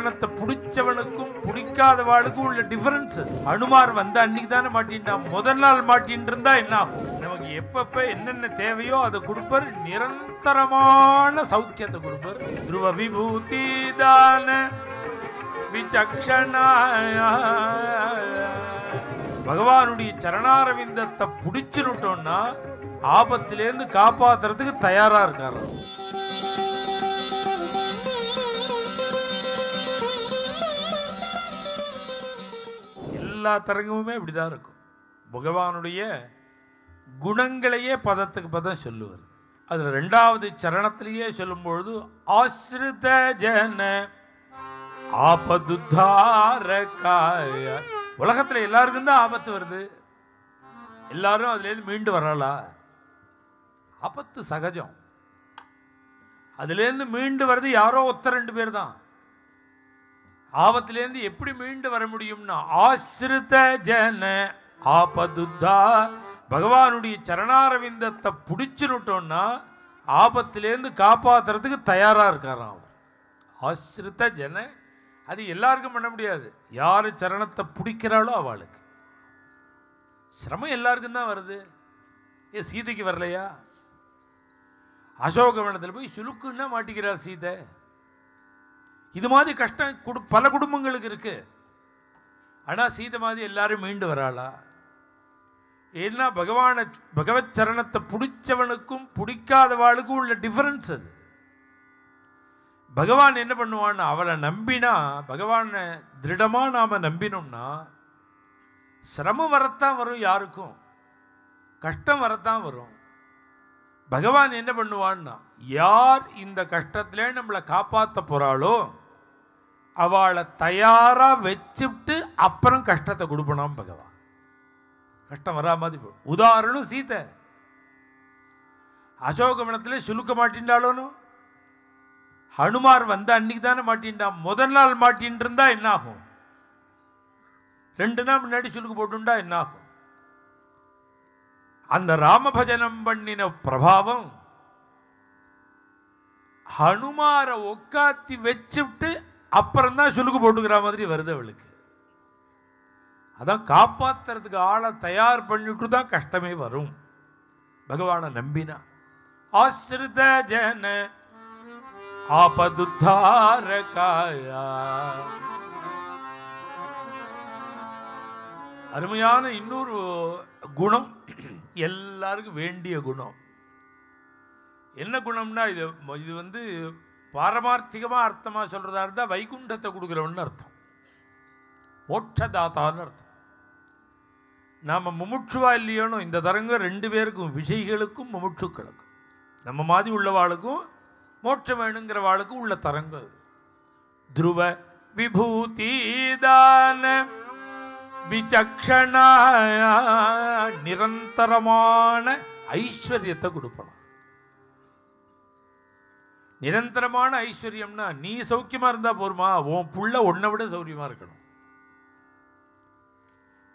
சரணத்தை பிடிச்சவனுக்கும் பிடிக்காதவாளுக்கும் உள்ள டிஃபரன்ஸ். அனுமார் வந்த அன்னைக்கு தானே மாட்டின்ட்டான். முதல் நாள் மாட்டின்னு இருந்தா என்ன ஆகும்? நமக்கு எப்பப்ப என்னென்ன தேவையோ அதை கொடுப்பார். நிரந்தரமான சௌக்கியத்தை கொடுப்பார். துருவ விபூதி தான விசக்ஷணாய. பகவானுடைய சரணாரவிந்தத்தை பிடிச்சுட்டோம்னா ஆபத்திலேருந்து காப்பாத்துறதுக்கு தயாரா இருக்காரு. எல்லா தரங்கமுமே இப்படிதான் இருக்கும். பகவானுடைய குணங்களையே பதத்துக்கு பதம் சொல்லுவார். அதுல ரெண்டாவது சரணத்திலேயே சொல்லும் பொழுது ஆஸ்ரித ஜன ஆபதுத்தாரகாய. உலகத்துல எல்லாருக்கும் தான் ஆபத்து வருது. எல்லாரும் அதுல இருந்து மீண்டு வரலா? ஆபத்து சகஜம். அதுல இருந்து மீண்டு வர்றது யாரோ ஒத்த ரெண்டு பேர் தான். ஆபத்திலேருந்து எப்படி மீண்டு வர முடியும்னா ஆசிரித ஜன ஆபதுத்தா. பகவானுடைய சரணாரவிந்தத்தை பிடிச்சுட்டோம்னா ஆபத்திலேருந்து காப்பாத்துறதுக்கு தயாரா இருக்காராம் அவர். ஆசிரித ஜன. அது எல்லாருக்கும் பண்ண முடியாது. யாரு சரணத்தை பிடிக்கிறாளோ அவளுக்கு. சிரமம் எல்லாருக்கும் தான் வருது. ஏன் சீதைக்கு வரலையா? அசோகவனத்தில் போய் சுலுக்குன்னா மாட்டிக்கிறார் சீதை. இது மாதிரி கஷ்டம் பல குடும்பங்களுக்கு இருக்கு. ஆனா சீதை மாதிரி எல்லாரும் மீண்டு வராளா? ஏன்னா பகவத் சரணத்தை பிடிச்சவனுக்கும் பிடிக்காதவாளுக்கும் உள்ள டிஃபரன்ஸ் அது. பகவான் என்ன பண்ணுவான்னு அவளை நம்பினா, பகவானை திருடமா நாம நம்பினோம்னா சிரமம் வரத்தான் வரும். யாருக்கும் கஷ்டம் வரத்தான் வரும். பகவான் என்ன பண்ணுவான்னா யார் இந்த கஷ்டத்திலே நம்மளை காப்பாற்ற போறாளோ அவளை தயாரா வச்சுட்டு அப்புறம் கஷ்டத்தை கொடுப்பணும். பகவான் கஷ்டம் வரா மாதிரி. உதாரணம் சீதை அசோகவனத்திலே சுலுக்க மாட்டின்றாளோன்னு. ஹனுமார் வந்த அன்னைக்கு தானே மாட்டின்டான். முதல் நாள் மாட்டின்னு இருந்தா என்ன ஆகும்? 2 நாள் முன்னாடி சுலுக்கு போட்டுண்டா என்ன ஆகும்? அந்த ராமபஜனம் பண்ணின பிரபாவம் ஹனுமாரை உட்காத்தி வச்சுட்டு அப்புறம் தான் சுலுக்கு போட்டுக்கிற மாதிரி வருது அவளுக்கு. அதான் காப்பாத்துறதுக்கு ஆளை தயார் பண்ணிட்டு தான் கஷ்டமே வரும். பகவானை நம்பினா ஆஸ்ரித ஜன ஆபதுத்தாரகாயா. அருமையான இன்னொரு குணம், எல்லாருக்கும் வேண்டிய குணம். என்ன குணம்னா இது வந்து பாரமார்த்திகமா அர்த்தமா சொல்றதா இருந்தா வைகுண்டத்தை கொடுக்குறவன்னு அர்த்தம். மோட்சதாத்தான்னு அர்த்தம். நாம முமுட்சுவா இல்லையோனோ இந்த தரங்கம் 2 பேருக்கும், விஷய்களுக்கும் முமுட்சுக்களுக்கும், நம்ம மாதிரி உள்ளவாளுக்கும் மோட்சம் வேணுங்கிற வாளுக்கும் உள்ள தரங்கள். துருவ விபூதிதான விசக்ஷண. நிரந்தரமான ஐஸ்வர்யத்தை கொடுப்பணும். நிரந்தரமான ஐஸ்வர்யம்னா நீ சௌக்கியமா இருந்தா போருமா? உன் புள்ள உன்னை விட சௌக்கியமா இருக்கணும்.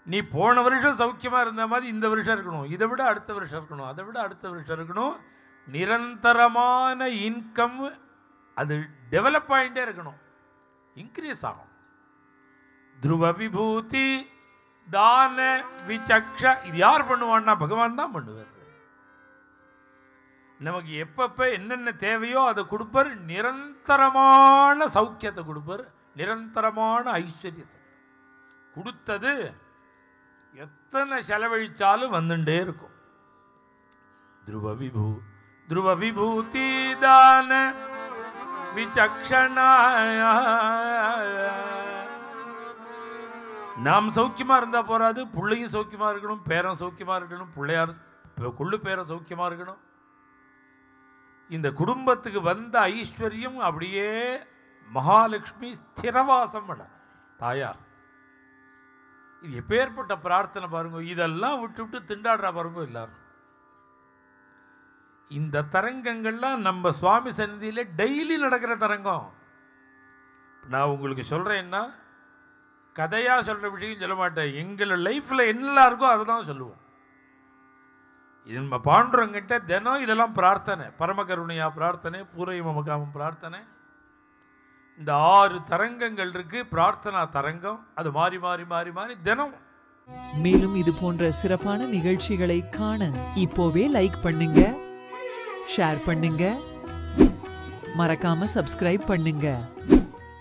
நீ போன வருஷம் சௌக்கியமா இருந்த மாதிரி இந்த வருஷம் இருக்கணும். இதை விட அடுத்த வருஷம் இருக்கணும். அதை விட அடுத்த வருஷம் இருக்கணும். நிரந்தரமான இன்கம் அது டெவலப் ஆகிட்டே இருக்கணும், இன்க்ரீஸ் ஆகும். துருவ விபூதி தான விசக்ஷ. இது யார் பண்ணுவான்னா பகவான் தான் பண்ணுவார். நமக்கு எப்பப்ப என்னென்ன தேவையோ அதை கொடுப்பார். நிரந்தரமான சௌக்கியத்தை கொடுப்பார். நிரந்தரமான ஐஸ்வர்யத்தை கொடுத்தது எத்தனை செலவழிச்சாலும் வந்துட்டே இருக்கும். துருவ விபூதி தான விசக்ஷண. நாம் சௌக்கியமா இருந்தா போறாது, பிள்ளையும் சௌக்கியமா இருக்கணும், பேரன் சௌக்கியமா இருக்கணும், பிள்ளையார் கொள்ளு பேரன் சௌக்கியமா இருக்கணும். இந்த குடும்பத்துக்கு வந்த ஐஸ்வர்யம் அப்படியே மகாலட்சுமி ஸ்திரவாசம் பண்ண தாயார். இது எப்பேற்பட்ட பிரார்த்தனை பாருங்க. இதெல்லாம் விட்டு திண்டாடுறா பாருங்க எல்லாரும். இந்த தரங்கங்கள்லாம் நம்ம சுவாமி சந்நிதியில டெய்லி நடக்கிற தரங்கம். நான் உங்களுக்கு சொல்றேன்னா கதையா சொல்ற விஷயம் சொல்ல மாட்டேன். எங்களோட லைஃப்ல என்ன இருக்கோ அதை தான் சொல்லுவோம். இது நம்ம பாண்டுறவங்கிட்ட தினம் இதெல்லாம் பிரார்த்தனை. பரமகருணையா பிரார்த்தனை, பூரை மமகாமம் பிரார்த்தனை. இந்த 6 தரங்கங்கள் இருக்கு. பிரார்த்தனா தரங்கம். அது மாறி மாறி மாறி மாறி தினம். மேலும் இது போன்ற சிறப்பான நிகழ்ச்சிகளை காண இப்போவே லைக் பண்ணுங்க, ஷேர் பண்ணுங்க, மறக்காம சப்ஸ்கிரைப் பண்ணுங்க.